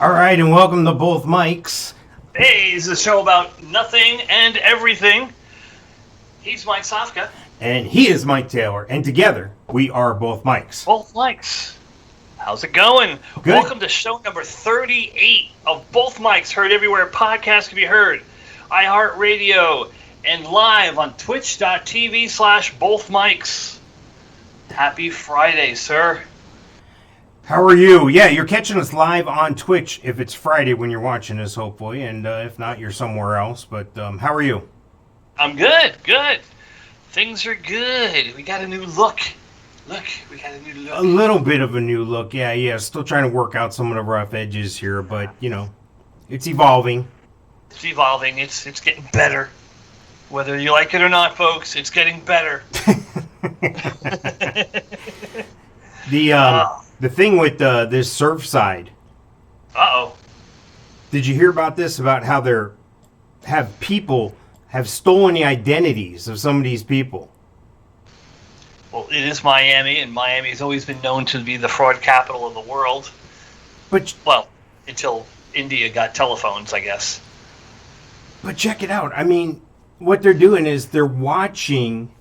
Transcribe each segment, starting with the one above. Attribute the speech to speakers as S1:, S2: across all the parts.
S1: All right, and welcome to both mics.
S2: Hey, it's a show about nothing and everything. He's Mike Sofka.
S1: And he is Mike Taylor. And together, we are both mics.
S2: Both mics. How's it going?
S1: Good.
S2: Welcome to show number 38 of Both Mics, heard everywhere podcasts can be heard. iHeartRadio and live on twitch.tv/bothmics. Happy Friday, sir.
S1: How are you? Yeah, you're catching us live on Twitch if it's Friday when you're watching this, hopefully. And if not, you're somewhere else. But how are you?
S2: I'm good. Things are good. We got a new look. We got a new look.
S1: A little bit of a new look. Yeah. Still trying to work out some of the rough edges here. But, it's evolving.
S2: It's evolving. It's getting better. Whether you like it or not, folks, it's getting better.
S1: The thing with this Surfside.
S2: Uh-oh.
S1: Did you hear about this? About how people have stolen the identities of some of these people?
S2: Well, it is Miami, and Miami's always been known to be the fraud capital of the world. Well, until India got telephones, I guess.
S1: But check it out. I mean, what they're doing is they're watching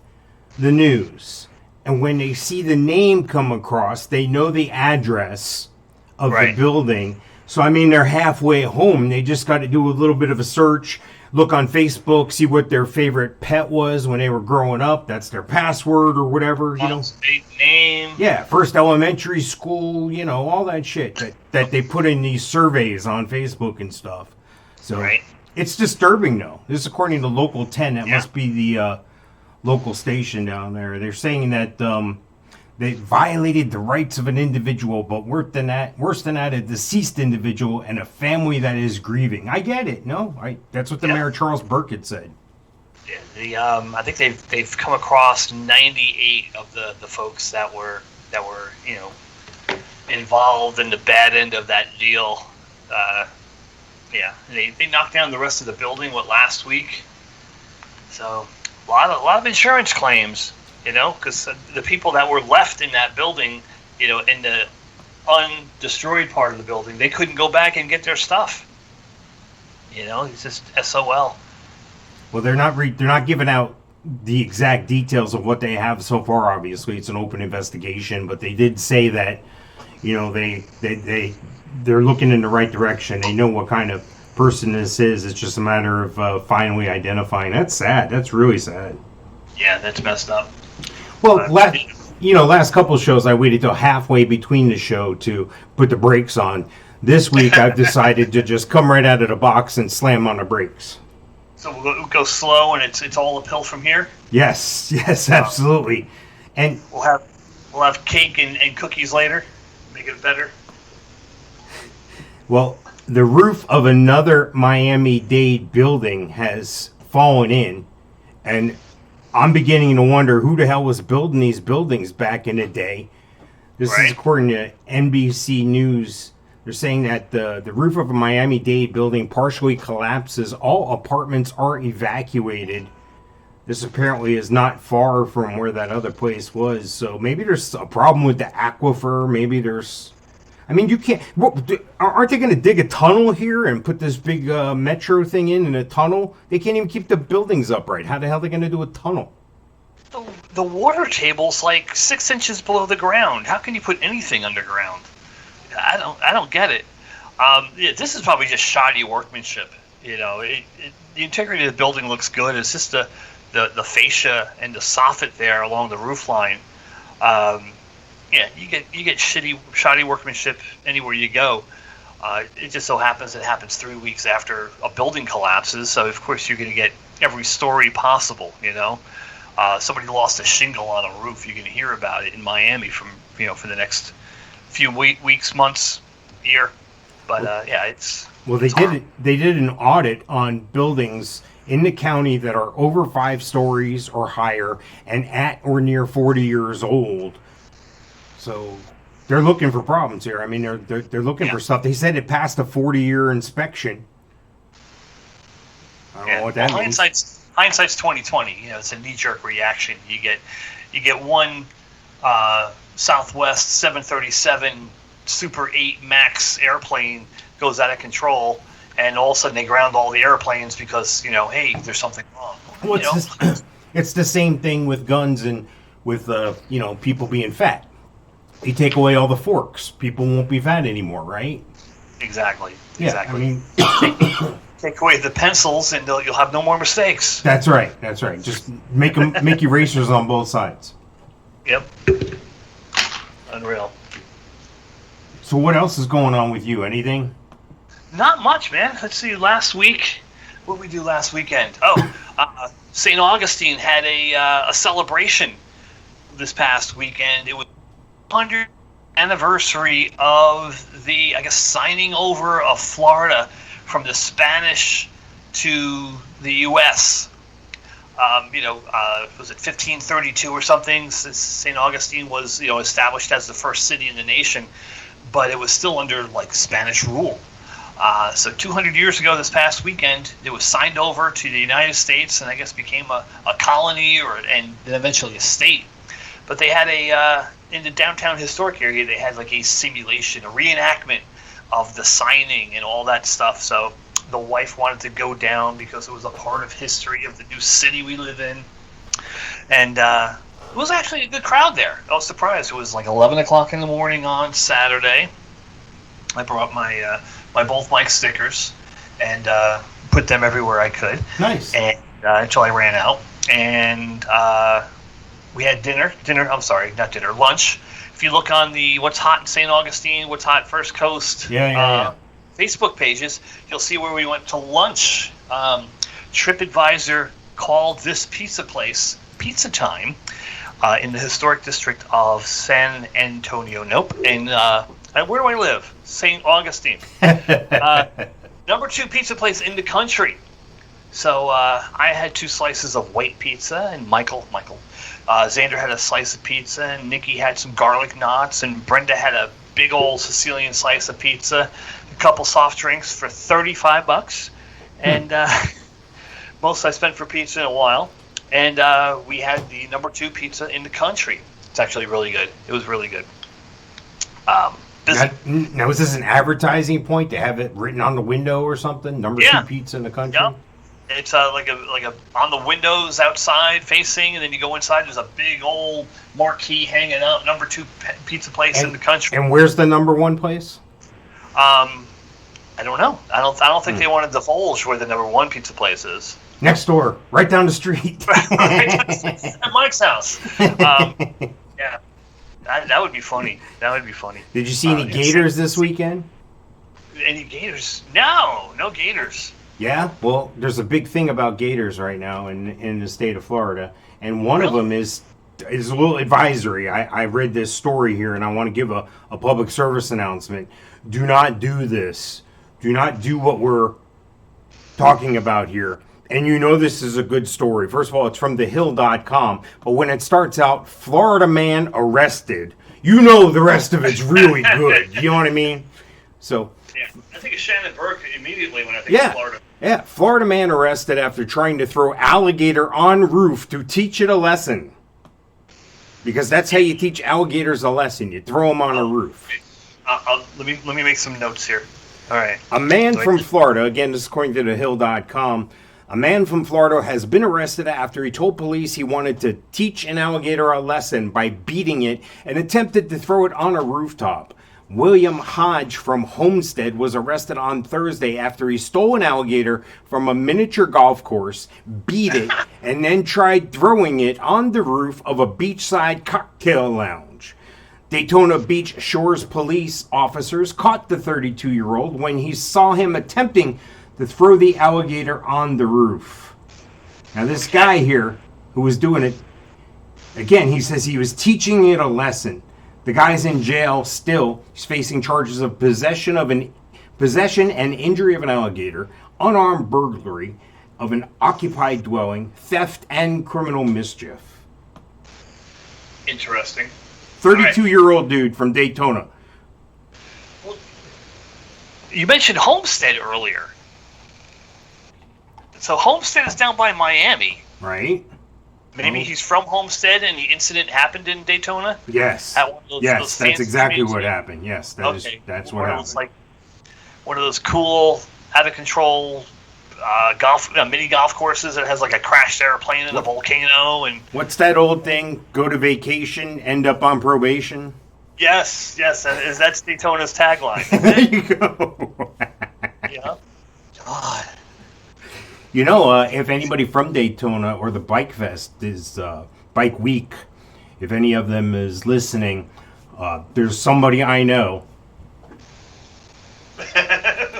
S1: the news. And when they see the name come across, they know the address of the building. So, I mean, they're halfway home. They just got to do a little bit of a search, look on Facebook, see what their favorite pet was when they were growing up. That's their password or whatever,
S2: State name.
S1: Yeah, first elementary school, all that shit that they put in these surveys on Facebook and stuff. So, It's disturbing, though. This is according to Local 10. That must be the local station down there. They're saying that they violated the rights of an individual, but worse than that, a deceased individual and a family that is grieving. I get it. That's what the mayor Charles Burkett said.
S2: Yeah, I think they've come across 98 of the folks that were involved in the bad end of that deal. They knocked down the rest of the building last week. So a lot of insurance claims, because the people that were left in that building, in the undestroyed part of the building, they couldn't go back and get their stuff. It's just SOL.
S1: Well, they're not giving out the exact details of what they have so far. Obviously, it's an open investigation, but they did say that, they're looking in the right direction. They know what kind of person this is. It's just a matter of finally identifying. That's sad. That's really sad.
S2: Yeah, that's messed up.
S1: Well, last couple of shows I waited till halfway between the show to put the brakes on. This week I've decided to just come right out of the box and slam on the brakes.
S2: So we'll go slow, and it's all uphill from here.
S1: Yes, absolutely. And
S2: we'll have cake and cookies later. Make it better.
S1: Well, the roof of another Miami-Dade building has fallen in, and I'm beginning to wonder who the hell was building these buildings back in the day. This is according to NBC News. They're saying that the roof of a Miami-Dade building partially collapses. All apartments are evacuated. This apparently is not far from where that other place was. So maybe there's a problem with the aquifer. Maybe there's... I mean, you can't... Aren't they going to dig a tunnel here and put this big metro thing in a tunnel? They can't even keep the buildings upright. How the hell are they going to do a tunnel?
S2: The water table's like 6 inches below the ground. How can you put anything underground? I don't get it. This is probably just shoddy workmanship. The integrity of the building looks good. It's just the fascia and the soffit there along the roof line. You get shoddy workmanship anywhere you go. It just so happens it happens 3 weeks after a building collapses. So of course you're going to get every story possible. Somebody lost a shingle on a roof. You're going to hear about it in Miami for the next few weeks, months, year. But it's...
S1: Well, they did an audit on buildings in the county that are over 5 stories or higher and at or near 40 years old. So they're looking for problems here. I mean, they're looking for stuff. They said it passed a 40-year inspection. I don't know what that means.
S2: Hindsight's 20/20. It's a knee-jerk reaction. You get one Southwest 737 Super 8 Max airplane goes out of control, and all of a sudden they ground all the airplanes because, hey, there's something wrong.
S1: Well, it's the same thing with guns and with people being fat. You take away all the forks, people won't be fat anymore, right?
S2: Exactly.
S1: Yeah,
S2: exactly. Take away the pencils, and you'll have no more mistakes.
S1: That's right. Just make erasers on both sides.
S2: Yep. Unreal.
S1: So what else is going on with you? Anything?
S2: Not much, man. Let's see. Last week, what did we do last weekend? Oh, St. Augustine had a celebration this past weekend. It was the 100th anniversary of the, signing over of Florida from the Spanish to the U.S. Was it 1532 or something? St. Augustine was, established as the first city in the nation, but it was still under Spanish rule. So 200 years ago, this past weekend, it was signed over to the United States, and I guess became a colony, and then eventually a state. But they had in the downtown historic area, they had a simulation, a reenactment of the signing and all that stuff. So the wife wanted to go down because it was a part of history of the new city we live in. And it was actually a good crowd there. I was surprised. It was 11 o'clock in the morning on Saturday. I brought my both Mike stickers and put them everywhere I could.
S1: Nice.
S2: And until I ran out. And we had lunch. If you look on the What's Hot in St. Augustine, What's Hot First Coast Facebook pages, you'll see where we went to lunch. TripAdvisor called this pizza place Pizza Time in the historic district of San Antonio. Nope. And where do I live? St. Augustine. Number 2 pizza place in the country. So I had 2 slices of white pizza, and Michael, Xander had a slice of pizza, and Nikki had some garlic knots, and Brenda had a big old Sicilian slice of pizza, a couple soft drinks for $35, and most I spent for pizza in a while. And we had the number 2 pizza in the country. It's actually really good. It was really good.
S1: Now, is this an advertising point to have it written on the window or something? Number 2 pizza in the country?
S2: Yeah. It's like a on the windows outside facing, and then you go inside. There's a big old marquee hanging out. Number 2 pizza place in the country.
S1: And where's the number 1 place?
S2: I don't know. I don't think they want to divulge where the number 1 pizza place is.
S1: Next door, right down the street.
S2: At Mike's house. Yeah, that would be funny.
S1: Did you see any gators this weekend?
S2: Any gators? No gators.
S1: Yeah, well, there's a big thing about gators right now in the state of Florida, and one of them is a little advisory. I read this story here, and I want to give a public service announcement. Do not do this. Do not do what we're talking about here. And this is a good story. First of all, it's from thehill.com, but when it starts out, Florida man arrested, the rest of it's really good. You know what I mean? So...
S2: Yeah, I think of Shannon Burke immediately when I think of Florida.
S1: Yeah, Florida man arrested after trying to throw alligator on roof to teach it a lesson. Because that's how you teach alligators a lesson. You throw them on a roof.
S2: Let me make some notes here. All right.
S1: A man from Florida, again, this is according to thehill.com, a man from Florida has been arrested after he told police he wanted to teach an alligator a lesson by beating it and attempted to throw it on a rooftop. William Hodge from Homestead was arrested on Thursday after he stole an alligator from a miniature golf course, beat it, and then tried throwing it on the roof of a beachside cocktail lounge. Daytona Beach Shores police officers caught the 32-year-old when he saw him attempting to throw the alligator on the roof. Now, this guy here who was doing it, again, he says he was teaching it a lesson. The guy's in jail still. He's facing charges of possession and injury of an alligator, unarmed burglary of an occupied dwelling, theft, and criminal mischief.
S2: Interesting.
S1: 32-year-old dude from Daytona.
S2: Well, you mentioned Homestead earlier. So Homestead is down by Miami.
S1: Right.
S2: Maybe he's from Homestead and the incident happened in Daytona?
S1: Yes.
S2: At one of those,
S1: Yes,
S2: those
S1: that's
S2: fancy
S1: exactly
S2: streets?
S1: what happened. Yes, that's what happened.
S2: Like one of those cool, out of control mini golf courses that has like a crashed airplane in a volcano. And
S1: what's that old thing? Go to vacation, end up on probation?
S2: Yes, that's Daytona's tagline.
S1: There you go.
S2: Yeah. God.
S1: You know, if anybody from Daytona or the Bikefest is Bike Week, if any of them is listening, there's somebody I know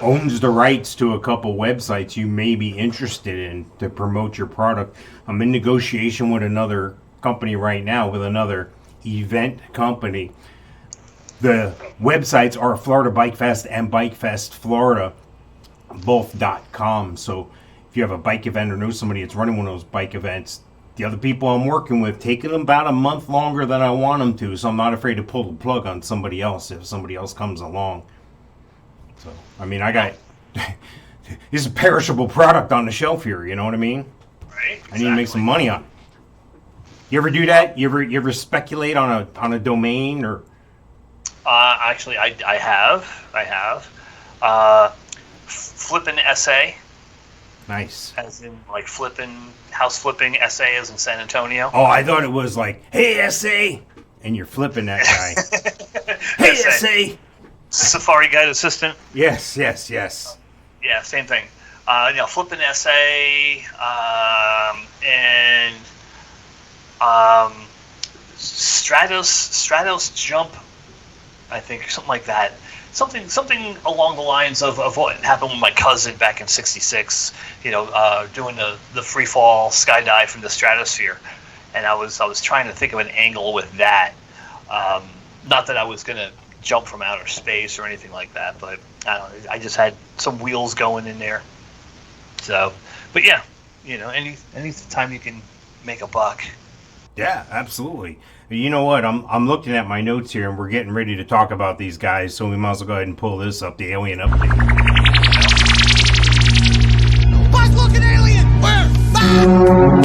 S1: owns the rights to a couple websites you may be interested in to promote your product. I'm in negotiation with another company right now, with another event company. The websites are Florida Bikefest and Bikefest Florida, both .com. So if you have a bike event or know somebody that's running one of those bike events, the other people I'm working with, taking them about a month longer than I want them to, so I'm not afraid to pull the plug on somebody else if somebody else comes along. So, I mean, I got this is a perishable product on the shelf here, you know what I mean?
S2: Right. Exactly.
S1: I need to make some money on it. You ever do that? You ever speculate on a domain or?
S2: Actually, I have. Flippin' SA.
S1: Nice.
S2: As in, like, house flipping SA as in San Antonio.
S1: Oh, I thought it was like, hey, SA! And you're flipping that guy. Hey, SA!
S2: Safari Guide Assistant.
S1: Yes.
S2: Yeah, same thing. Flippin' SA, and Stratos Jump, I think, something like that. Something along the lines of what happened with my cousin back in '66. Doing the free fall skydive from the stratosphere, and I was trying to think of an angle with that. Not that I was gonna jump from outer space or anything like that, but I don't know. I just had some wheels going in there. So, but yeah, any time you can make a buck.
S1: Yeah, absolutely. You know what? I'm looking at my notes here, and we're getting ready to talk about these guys, so we might as well go ahead and pull this up, the alien update.
S3: Buzz, look, an alien! Where?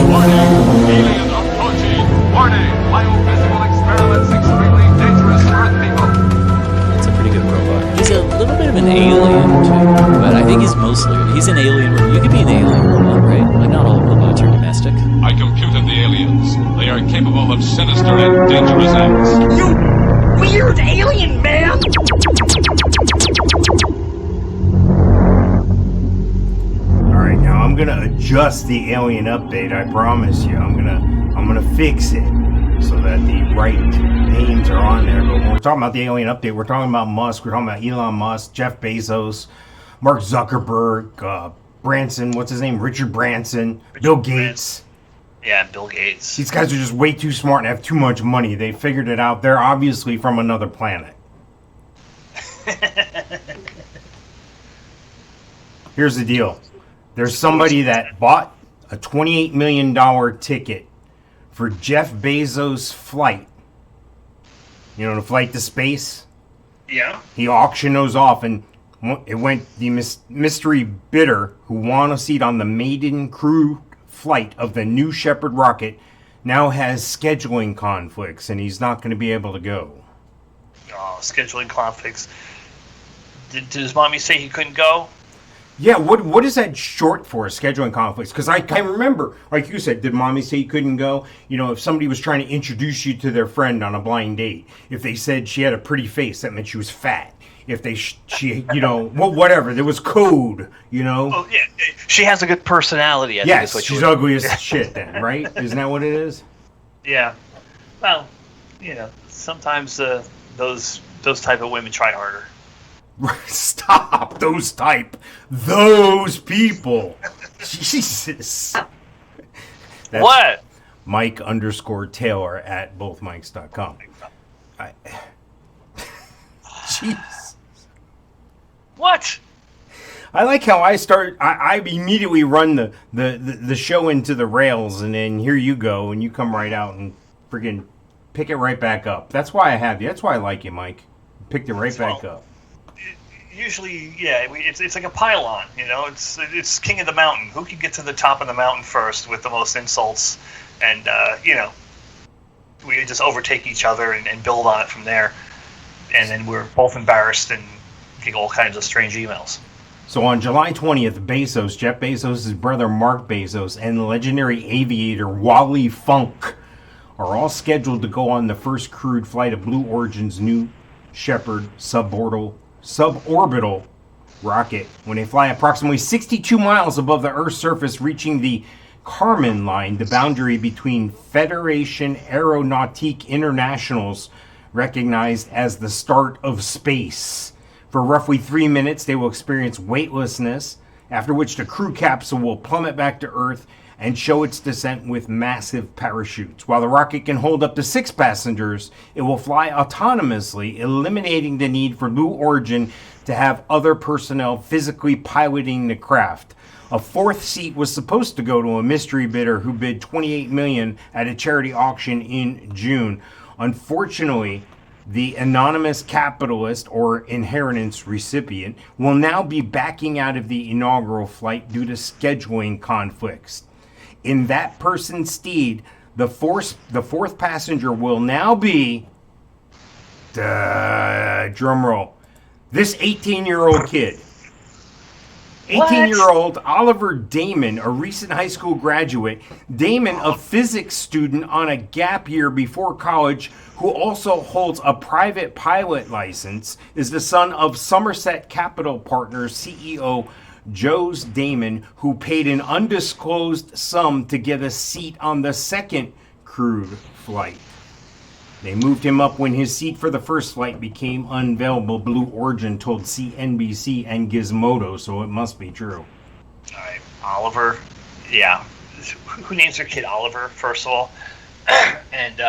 S4: Warning! Alien approaching! Warning! Biophysical experiments extremely dangerous to Earth people!
S5: It's a pretty good robot. He's a little bit of an alien, too, but I think he's an alien robot. You could be an alien robot, right? Like, not all robots are domestic.
S4: I computed the aliens. They are capable of sinister and dangerous acts.
S3: You weird alien man!
S1: Alright, now I'm gonna adjust the alien update, I promise you. I'm gonna fix it so that the right names are on there. But when we're talking about the alien update, we're talking about Musk, we're talking about Elon Musk, Jeff Bezos, Mark Zuckerberg, Branson, what's his name? Richard Branson, Bill Gates.
S2: Yeah, Bill Gates.
S1: These guys are just way too smart and have too much money. They figured it out. They're obviously from another planet. Here's the deal. There's somebody that bought a $28 million ticket for Jeff Bezos' flight. You know, the flight to space?
S2: Yeah.
S1: He auctioned those off, and it went the mystery bidder who won a seat on the maiden crew flight of the New Shepard rocket now has scheduling conflicts, and he's not going to be able to go.
S2: Oh, scheduling conflicts. Did his mommy say he couldn't go?
S1: Yeah, what is that short for, scheduling conflicts? Because I remember, like you said, did mommy say he couldn't go? If somebody was trying to introduce you to their friend on a blind date, if they said she had a pretty face, that meant she was fat. If she whatever, there was code,
S2: Oh, yeah, she has a good personality. I think is what
S1: she's ugly as shit then, right? Isn't that what it is?
S2: Yeah. Well, sometimes those type of women try harder.
S1: Stop those people. Jesus. That's
S2: What?
S1: Mike_Taylor at bothmikes.com. Jeez.
S2: What?
S1: I like how I immediately run the show into the rails, and then here you go, and you come right out and friggin' pick it right back up. That's why I have you. That's why I like you, Mike. Picked it right back up.
S2: Usually, yeah, it's like a pylon, It's king of the mountain. Who can get to the top of the mountain first with the most insults And we just overtake each other and build on it from there. And then we're both embarrassed and get all kinds of strange emails.
S1: So on July 20th, Jeff Bezos' brother Mark Bezos, and the legendary aviator Wally Funk are all scheduled to go on the first crewed flight of Blue Origin's New Shepard suborbital rocket when they fly approximately 62 miles above the Earth's surface, reaching the Kármán line, the boundary between Fédération Aéronautique International's recognized as the start of space. For roughly 3 minutes, they will experience weightlessness, after which the crew capsule will plummet back to Earth and show its descent with massive parachutes. While the rocket can hold up to 6 passengers, it will fly autonomously, eliminating the need for Blue Origin to have other personnel physically piloting the craft. A 4th seat was supposed to go to a mystery bidder who bid $28 million at a charity auction in June. Unfortunately, the anonymous capitalist or inheritance recipient will now be backing out of the inaugural flight due to scheduling conflicts. In that person's stead, the fourth passenger will now be, drumroll, this 18-year-old kid. 18-year-old Oliver Damon, a recent high school graduate. Damon, a physics student on a gap year before college, who also holds a private pilot license, is the son of Somerset Capital Partners CEO Jose Damon, who paid an undisclosed sum to get a seat on the second crewed flight. They moved him up when his seat for the first flight became unavailable, Blue Origin told CNBC and Gizmodo, so it must be true.
S2: All right, Oliver. Yeah. Who names their kid Oliver, first of all? And,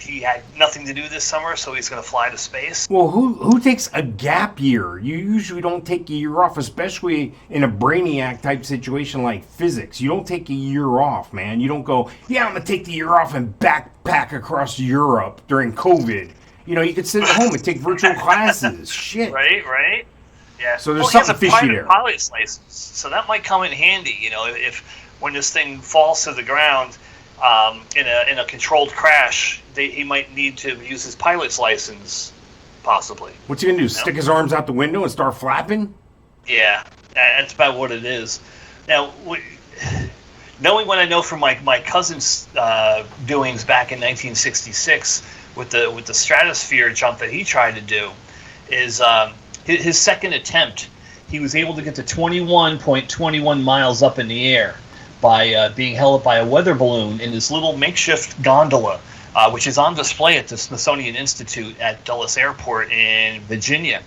S2: he had nothing to do this summer, so he's going to fly to space.
S1: Well, who takes a gap year? You usually don't take a year off, especially in a brainiac type situation like physics. You don't take a year off, man. You don't go, yeah, I'm going to take the year off and backpack across Europe during COVID. You know, you could sit at home and take virtual classes. Shit.
S2: Right. Yeah.
S1: So there's something fishy there.
S2: Pilot's license, so that might come in handy. You know, if when this thing falls to the ground in a controlled crash, he might need to use his pilot's license, possibly.
S1: What's he gonna do? Stick his arms out the window and start flapping?
S2: Yeah, that's about what it is. Now, knowing what I know from my cousin's doings back in 1966 with the stratosphere jump that he tried to do, is his second attempt, he was able to get to 21.21 miles up in the air by being held up by a weather balloon in this little makeshift gondola, which is on display at the Smithsonian Institute at Dulles Airport in Virginia.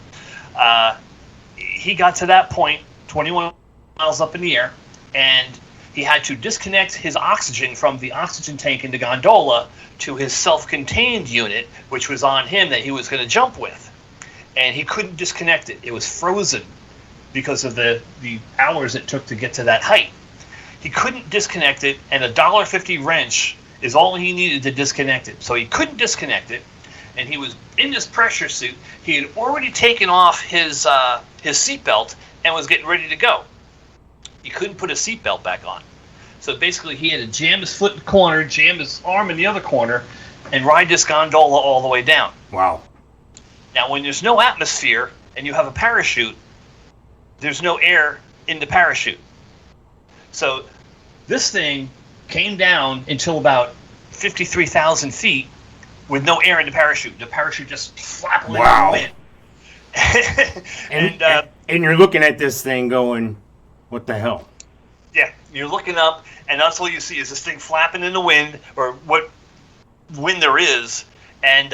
S2: He got to that point, 21 miles up in the air, and he had to disconnect his oxygen from the oxygen tank in the gondola to his self-contained unit, which was on him that he was going to jump with. And he couldn't disconnect it. It was frozen because of the hours it took to get to that height. He couldn't disconnect it, and a $1.50 wrench is all he needed to disconnect it. So he couldn't disconnect it, and he was in this pressure suit. He had already taken off his seatbelt and was getting ready to go. He couldn't put his seatbelt back on. So basically he had to jam his foot in the corner, jam his arm in the other corner, and ride this gondola all the way down.
S1: Wow.
S2: Now, when there's no atmosphere and you have a parachute, there's no air in the parachute. So this thing came down until about 53,000 feet with no air in the parachute. The parachute just flapping in the wind.
S1: And you're looking at this thing going, what the hell?
S2: Yeah, you're looking up, and that's all you see is this thing flapping in the wind, or what wind there is, and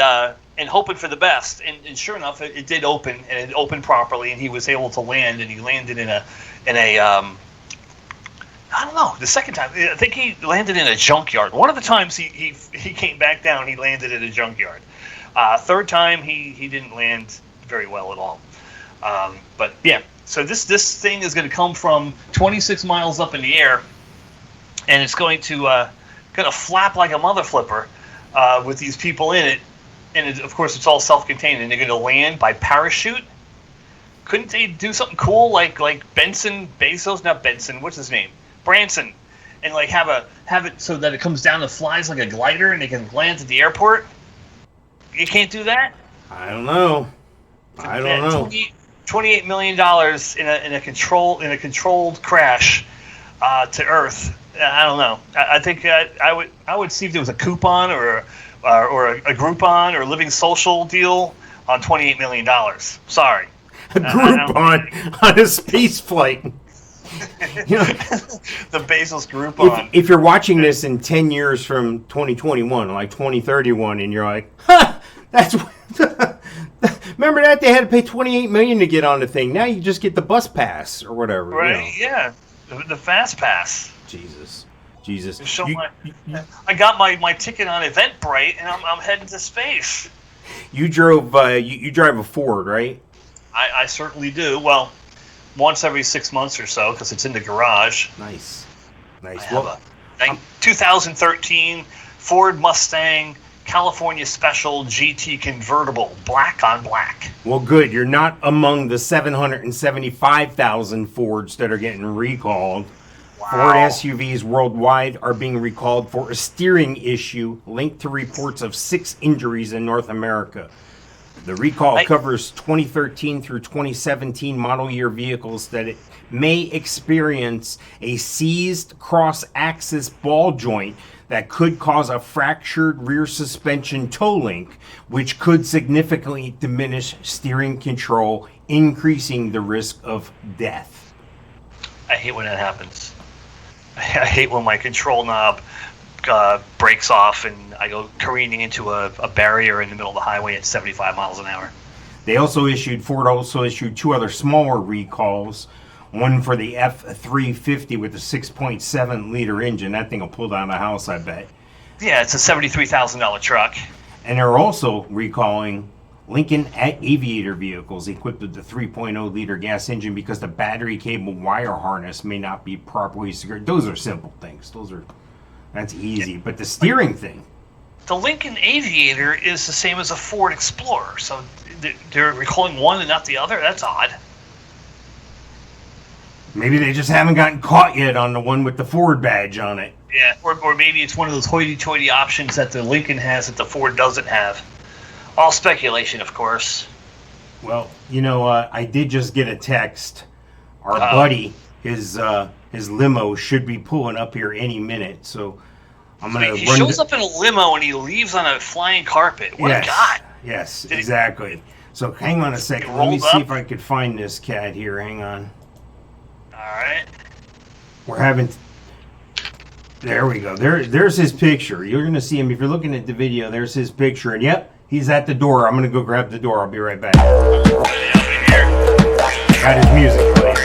S2: hoping for the best. And sure enough, it did open, and it opened properly, and he was able to land, and he landed in a I don't know, the second time, I think he landed in a junkyard. One of the times he came back down, he landed in a junkyard. Third time, he didn't land very well at all. But yeah, so this thing is going to come from 26 miles up in the air, and it's going to flap like a mother flipper with these people in it. And of course, it's all self-contained, and they're going to land by parachute. Couldn't they do something cool like Bezos, not Benson, what's his name? Branson, and like have it so that it comes down and flies like a glider and they can land at the airport? You can't do that?
S1: I don't know. I don't know.
S2: $28 million in a controlled crash to Earth. I don't know. I think I would see if there was a coupon or a Groupon or a Living Social deal on $28 million. Sorry.
S1: A Groupon on a space flight. You know,
S2: the Bezos Groupon.
S1: If you're watching this in 10 years from 2021, like 2031, and you're like, huh, that's... Remember that? They had to pay $28 million to get on the thing. Now you just get the bus pass or whatever.
S2: Right, yeah. The fast pass.
S1: Jesus.
S2: I got my ticket on Eventbrite, and I'm heading to space.
S1: You drove. You drive a Ford, right?
S2: I certainly do. Well, once every 6 months or so, because it's in the garage.
S1: Nice.
S2: I have a 2013 Ford Mustang California Special GT convertible, black on black.
S1: Well, good. You're not among the 775,000 Fords that are getting recalled.
S2: Wow.
S1: Ford SUVs worldwide are being recalled for a steering issue linked to reports of 6 injuries in North America. The recall covers 2013 through 2017 model year vehicles that it may experience a seized cross-axis ball joint that could cause a fractured rear suspension toe link, which could significantly diminish steering control, increasing the risk of death.
S2: I hate when that happens. I hate when my control knob breaks off and I go careening into a barrier in the middle of the highway at 75 miles an hour.
S1: Ford also issued 2 other smaller recalls. One for the F-350 with a 6.7 liter engine. That thing will pull down a house, I bet.
S2: Yeah, it's a $73,000 truck.
S1: And they're also recalling Lincoln Aviator vehicles equipped with the 3.0 liter gas engine because the battery cable wire harness may not be properly secured. Those are simple things. That's easy. But the steering thing.
S2: The Lincoln Aviator is the same as a Ford Explorer, so they're recalling one and not the other? That's odd.
S1: Maybe they just haven't gotten caught yet on the one with the Ford badge on it.
S2: Yeah, or maybe it's one of those hoity-toity options that the Lincoln has that the Ford doesn't have. All speculation, of course.
S1: Well, I did just get a text. Our buddy, his limo should be pulling up here any minute, so I'm going to
S2: He shows up in a limo and he leaves on a flying carpet. What a guy.
S1: Yes, exactly. So hang on a second. Let me see if I could find this cat here. Hang on.
S2: Alright.
S1: There we go. There's his picture. You're going to see him. If you're looking at the video, there's his picture. And yep, he's at the door. I'm going to go grab the door. I'll be right back. Got his music playing.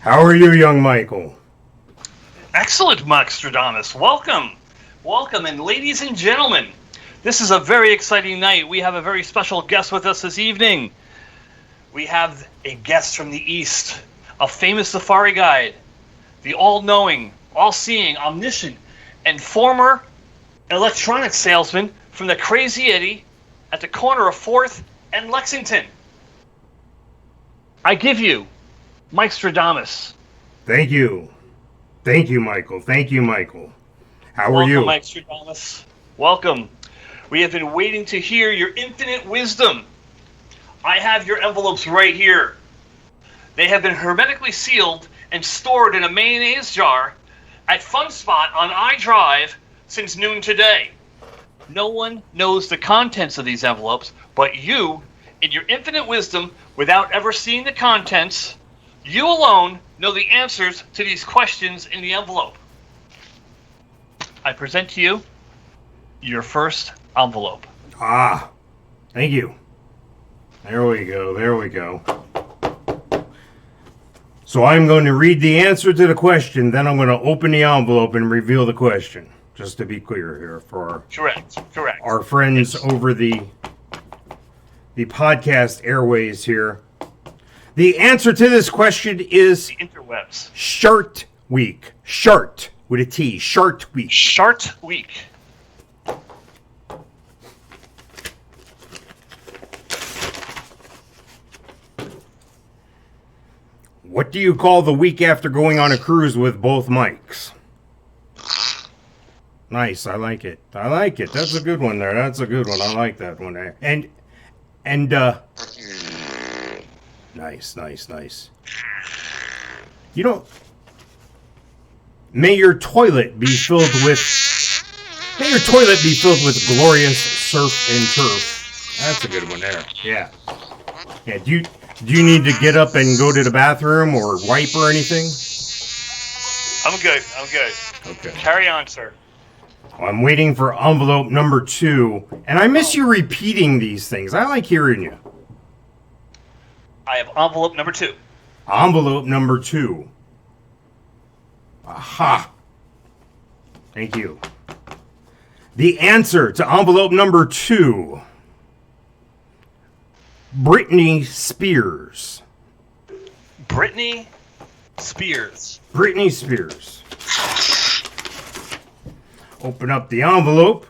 S1: How are you, young Michael?
S2: Excellent, MikeStrodamus. Welcome. And ladies and gentlemen, this is a very exciting night. We have a very special guest with us this evening. We have a guest from the East, a famous safari guide, the all-knowing, all-seeing, omniscient, and former electronics salesman from the Crazy Eddie at the corner of 4th and Lexington. I give you MikeStrodamus.
S1: Thank you, Michael. How are you?
S2: Welcome, MikeStrodamus. Welcome. We have been waiting to hear your infinite wisdom. I have your envelopes right here. They have been hermetically sealed and stored in a mayonnaise jar at Fun Spot on iDrive since noon today. No one knows the contents of these envelopes, but you, in your infinite wisdom, without ever seeing the contents, you alone know the answers to these questions in the envelope. I present to you your first envelope.
S1: Ah, thank you. There we go. So I'm going to read the answer to the question, then I'm going to open the envelope and reveal the question. Just to be clear here for
S2: Correct.
S1: our friends over the podcast airways here. The answer to this question is
S2: The interwebs.
S1: Shart Week. Shart with a T. Shart Week.
S2: Shart Week.
S1: What do you call the week after going on a cruise with both mics? Nice, I like it. That's a good one there. I like that one there. And nice. You know, may your toilet be filled with glorious surf and turf. That's a good one there. Yeah. Yeah, do you need to get up and go to the bathroom or wipe or anything?
S2: I'm good.
S1: Okay.
S2: Carry on, sir.
S1: I'm waiting for envelope number 2, and I miss you repeating these things. I like hearing you.
S2: I have envelope number 2.
S1: Envelope number 2. Aha. Thank you. The answer to envelope number 2. Britney Spears.
S2: Britney Spears.
S1: Britney Spears. Open up the envelope.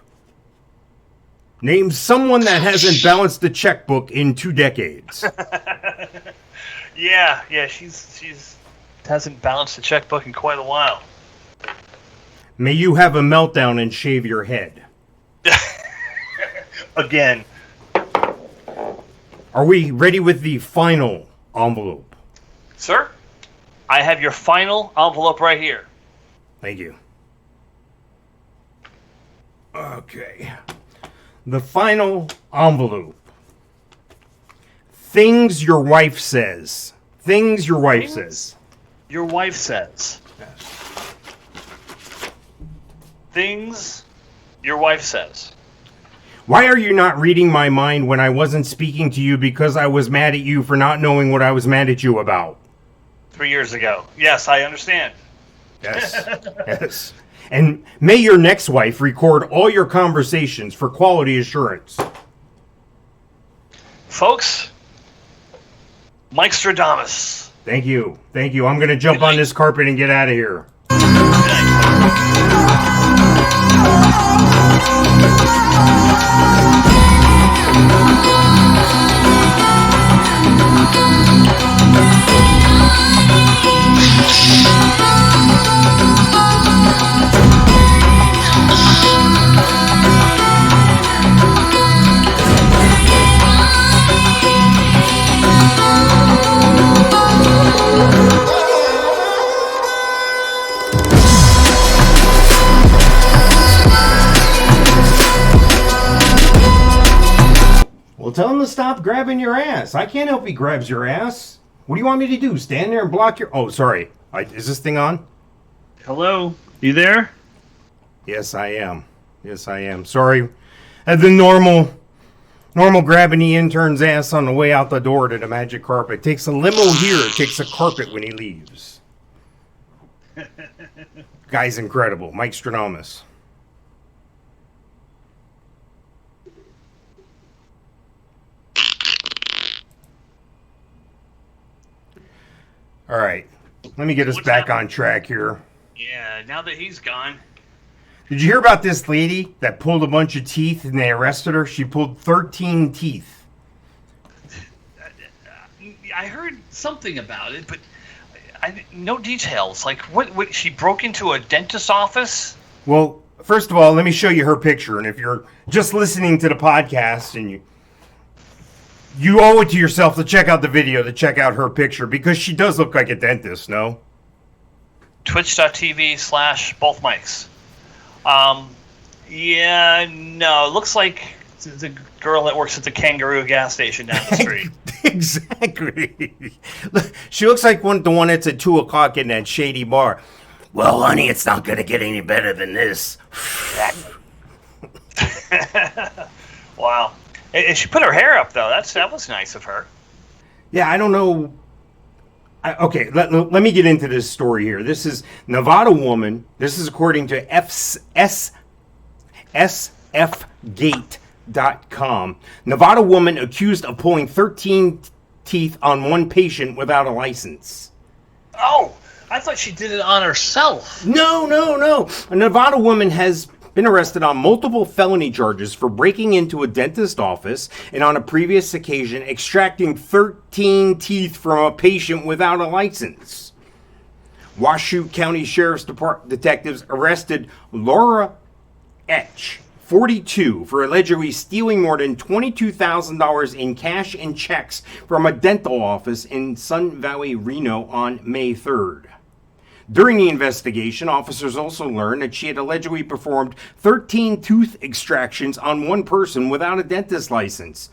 S1: Name someone that hasn't balanced the checkbook in 2 decades.
S2: Yeah, she's hasn't balanced the checkbook in quite a while.
S1: May you have a meltdown and shave your head.
S2: Again.
S1: Are we ready with the final envelope?
S2: Sir, I have your final envelope right here.
S1: Thank you. Okay. The final envelope. Things your wife says. Things your wife says.
S2: Your wife says. Things your wife says.
S1: Why are you not reading my mind when I wasn't speaking to you because I was mad at you for not knowing what I was mad at you about?
S2: 3 years ago. Yes, I understand.
S1: Yes. Yes. And may your next wife record all your conversations for quality assurance.
S2: Folks, MikeStrodamus.
S1: Thank you. I'm going to jump on this carpet and get out of here. Well, tell him to stop grabbing your ass. I can't help he grabs your ass. What do you want me to do? Stand there and block your... Oh, sorry. Is this thing on?
S6: Hello? You there?
S1: Yes, I am. Sorry. At the normal grabbing the intern's ass on the way out the door to the magic carpet. Takes a limo here. It takes a carpet when he leaves. Guy's incredible. MikeStrodamus. All right. Let me get us back on track here.
S2: Yeah, now that he's gone.
S1: Did you hear about this lady that pulled a bunch of teeth and they arrested her? She pulled 13 teeth.
S2: I heard something about it, but no details. Like, what? She broke into a dentist's office?
S1: Well, First of all, let me show you her picture. And if you're just listening to the podcast and you owe it to yourself to check out the video, to check out her picture, because she does look like a dentist, no?
S2: Twitch.tv/both mics. Yeah, no. It looks like the girl that works at the Kangaroo gas station down the street.
S1: Exactly. She looks like the one that's at 2 o'clock in that shady bar. Well, honey, it's not going to get any better than this.
S2: Wow. And she put her hair up, though. That was nice of her.
S1: Yeah, I don't know. Okay, let me get into this story here. This is Nevada woman. This is according to sfgate.com. Nevada woman accused of pulling 13 teeth on one patient without a license.
S2: Oh, I thought she did it on herself.
S1: No. A Nevada woman has been arrested on multiple felony charges for breaking into a dentist office and on a previous occasion extracting 13 teeth from a patient without a license. Washoe County Sheriff's Department detectives arrested Laura Etch, 42, for allegedly stealing more than $22,000 in cash and checks from a dental office in Sun Valley, Reno on May 3rd. During the investigation, officers also learned that she had allegedly performed 13 tooth extractions on one person without a dentist license.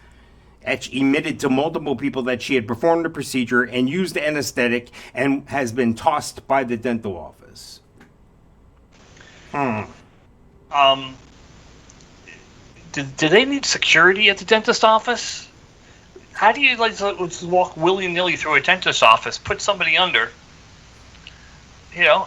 S1: Etch admitted to multiple people that she had performed the procedure and used anesthetic and has been tossed by the dental office.
S2: Do they need security at the dentist office? How do you just walk willy-nilly through a dentist office, put somebody under? You know,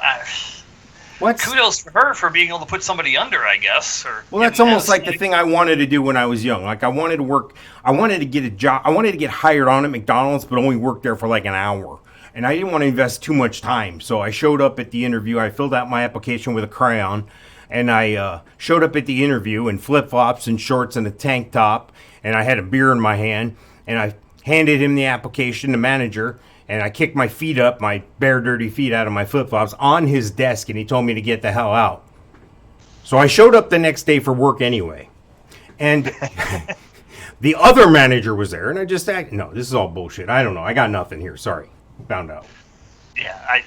S2: kudos for her for being able to put somebody under, I guess.
S1: Well, that's almost like the thing I wanted to do when I was young. Like, I wanted to work, I wanted to get a job, I wanted to get hired on at McDonald's, but only work there for like an hour. And I didn't want to invest too much time. So I showed up at the interview, I filled out my application with a crayon, and I showed up at the interview in flip-flops and shorts and a tank top, and I had a beer in my hand, and I handed him the application, the manager, and I kicked my feet up, my bare, dirty feet out of my flip-flops on his desk, and he told me to get the hell out. So I showed up the next day for work anyway. And the other manager was there, and I just said, no, this is all bullshit. I don't know. I got nothing here. Sorry. Found out.
S2: Yeah, I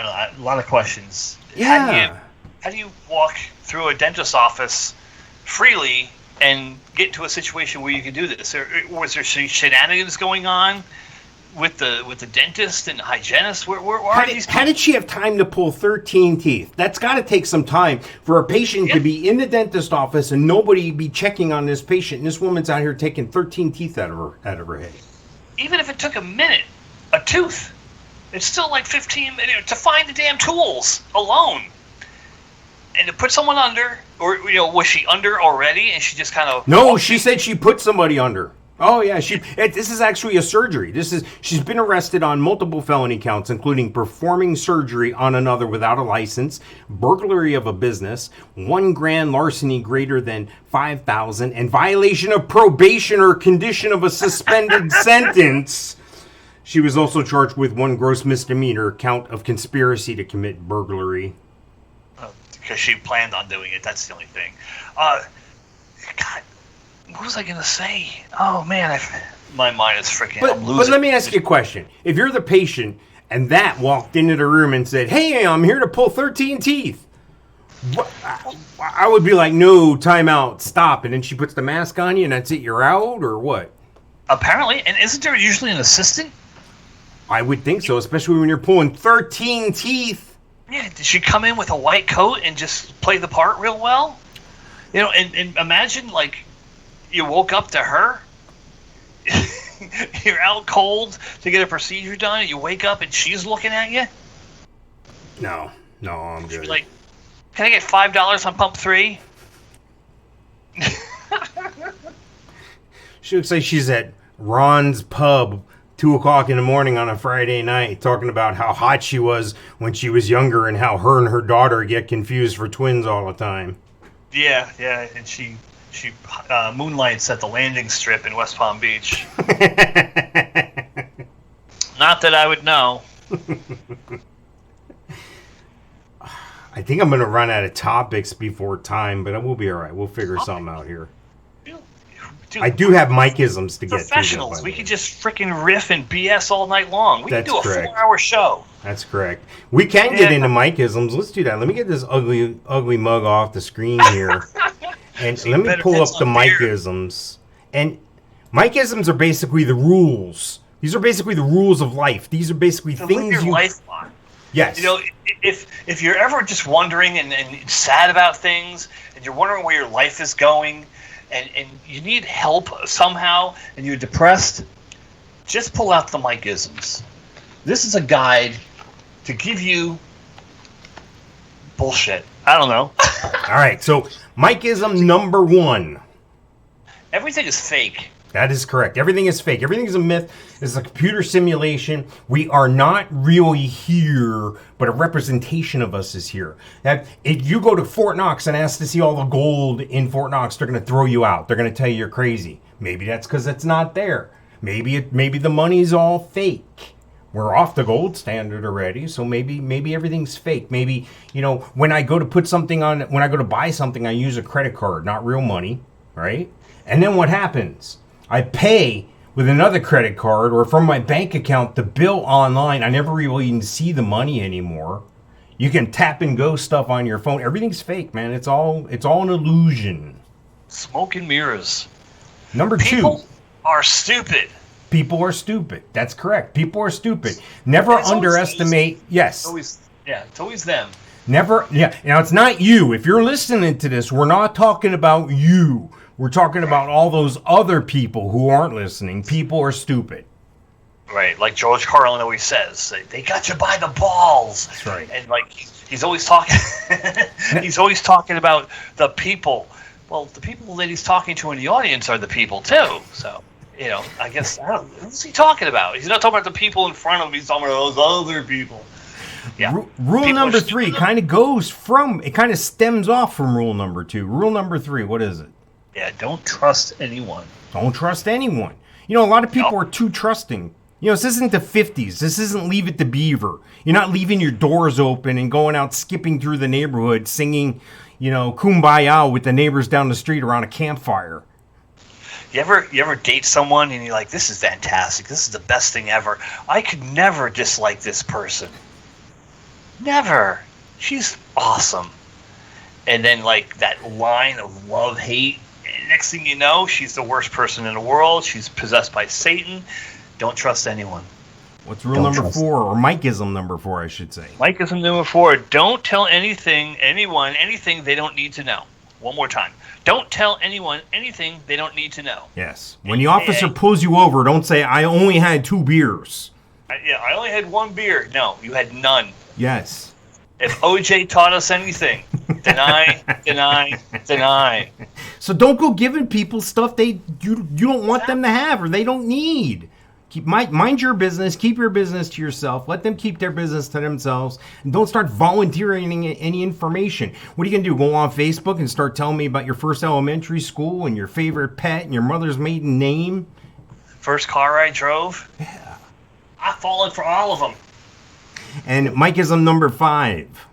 S2: don't know. A lot of questions.
S1: Yeah.
S2: How do you walk through a dentist's office freely and get into a situation where you can do this? Was there shenanigans going on with the dentist and the hygienist? Where are these people?
S1: How did she have time to pull 13 teeth? That's got to take some time for a patient to be in the dentist office and nobody be checking on this patient. And this woman's out here taking 13 teeth out of her head.
S2: Even if it took a minute, a tooth, it's still like 15 minutes to find the damn tools alone. And to put someone under, or was she under already and she just kind of...
S1: No, she said she put somebody under. Oh yeah, this is actually a surgery. She's been arrested on multiple felony counts, including performing surgery on another without a license, burglary of a business, 1 grand larceny greater than $5,000, and violation of probation or condition of a suspended sentence. She was also charged with 1 gross misdemeanor count of conspiracy to commit burglary.
S2: Because she planned on doing it. That's the only thing. God. What was I going to say? Oh, man. My mind is freaking... I'm losing.
S1: But let me ask you a question. If you're the patient and that walked into the room and said, hey, I'm here to pull 13 teeth, I would be like, no, time out, stop. And then she puts the mask on you and that's it, you're out, or what?
S2: Apparently. And isn't there usually an assistant?
S1: I would think so, especially when you're pulling 13 teeth.
S2: Yeah, did she come in with a white coat and just play the part real well? And imagine, like... You woke up to her. You're out cold to get a procedure done. And you wake up and she's looking at you.
S1: No, I'm good.
S2: Like, can I get $5 on pump 3?
S1: She looks like she's at Ron's pub, 2 o'clock in the morning on a Friday night, talking about how hot she was when she was younger and how her and her daughter get confused for twins all the time.
S2: Yeah, and she moonlights at the landing strip in West Palm Beach. Not that I would know.
S1: I think I'm going to run out of topics before time, but we'll be all right. We'll figure something out here.
S2: Dude,
S1: I do have Mike-isms to get to.
S2: Professionals. We could just freaking riff and BS all night long. We could do a
S1: correct.
S2: 4-hour show.
S1: That's correct. We can get into Mike-isms. Let's do that. Let me get this ugly mug off the screen here. And let me pull up the Mike-isms. And Mike-isms are basically the rules. These are basically the rules of life. These are basically
S2: So
S1: things
S2: live your life on.
S1: Yes.
S2: You know, if you're ever just wondering and sad about things, and you're wondering where your life is going, and you need help somehow, and you're depressed, just pull out the Mike-isms. This is a guide to give you bullshit. I don't know.
S1: All right. So Mike-ism number 1.
S2: Everything is fake.
S1: That is correct. Everything is fake. Everything is a myth. It's a computer simulation. We are not really here, but a representation of us is here. That if you go to Fort Knox and ask to see all the gold in Fort Knox, they're going to throw you out. They're going to tell you you're crazy. Maybe that's because it's not there. Maybe the money's all fake. We're off the gold standard already, so maybe everything's fake. Maybe, when I go to when I go to buy something, I use a credit card, not real money, right? And then what happens? I pay with another credit card or from my bank account the bill online. I never really even see the money anymore. You can tap and go stuff on your phone. Everything's fake, man. It's all an illusion.
S2: Smoke and mirrors.
S1: Number 2.
S2: People are stupid.
S1: People are stupid. That's correct. People are stupid. Never underestimate. Yes.
S2: It's always them.
S1: Never. Yeah. Now it's not you. If you're listening to this, we're not talking about you. We're talking about all those other people who aren't listening. People are stupid.
S2: Right, like George Carlin always says, they got you by the balls.
S1: That's right.
S2: And like he's always talking, he's always talking about the people. Well, the people that he's talking to in the audience are the people too. So, I guess who's he talking about? He's not talking about the people in front of him. He's talking about those other people. Yeah.
S1: Rule number 3 kind of stems off from rule number 2. Rule number 3, what is it?
S2: Yeah, don't trust anyone.
S1: Don't trust anyone. A lot of people are too trusting. This isn't the 50s. This isn't Leave It to Beaver. You're not leaving your doors open and going out skipping through the neighborhood singing, Kumbaya with the neighbors down the street around a campfire.
S2: You ever date someone and you're like, this is fantastic. This is the best thing ever. I could never dislike this person. Never. She's awesome. And then like that line of love, hate. Next thing you know, she's the worst person in the world. She's possessed by Satan. Don't trust anyone.
S1: What's rule number 4, or Mike-ism number 4, I should say?
S2: Mike-ism number 4, don't tell anything they don't need to know. One more time. Don't tell anyone anything they don't need to know.
S1: Yes. When the officer pulls you over, don't say, I only had 2 beers.
S2: I only had 1 beer. No, you had none.
S1: Yes.
S2: If OJ taught us anything, deny, deny, deny.
S1: So don't go giving people stuff you don't want them to have or they don't need. Mind your business. Keep your business to yourself. Let them keep their business to themselves. And don't start volunteering any information. What are you going to do? Go on Facebook and start telling me about your first elementary school and your favorite pet and your mother's maiden name?
S2: First car I drove? Yeah. I've fallen for all of them.
S1: And Mike-ism number 5.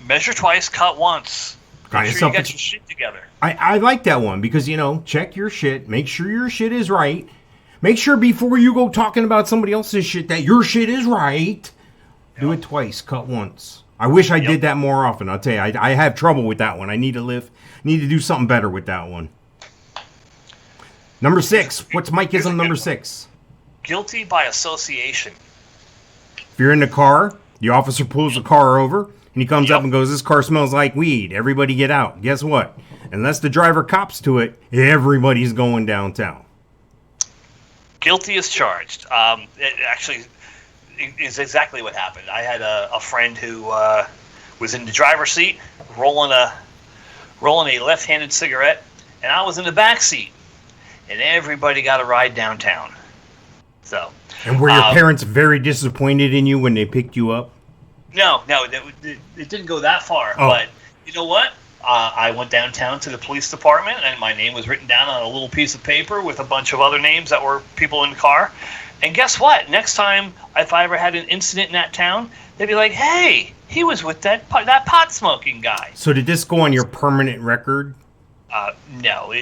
S2: Measure twice, cut once. Make sure you got your shit together.
S1: I like that one because, check your shit. Make sure your shit is right. Make sure before you go talking about somebody else's shit that your shit is right. Yep. Do it twice, cut once. I wish I did that more often. I'll tell you, I have trouble with that one. I need to do something better with that one. Number 6. What's Mike-ism number 6?
S2: Guilty by association.
S1: If you're in the car, the officer pulls the car over, and he comes up and goes, this car smells like weed. Everybody get out. Guess what? Unless the driver cops to it, everybody's going downtown.
S2: Guilty as charged. It actually is exactly what happened. I had a friend who was in the driver's seat, rolling a left-handed cigarette, and I was in the back seat, and everybody got a ride downtown. So.
S1: And were your parents very disappointed in you when they picked you up?
S2: No, it didn't go that far. Oh. But you know what? I went downtown to the police department, and my name was written down on a little piece of paper with a bunch of other names that were people in the car. And guess what? Next time, if I ever had an incident in that town, they'd be like, hey, he was with that pot smoking guy.
S1: So did this go on your permanent record?
S2: No,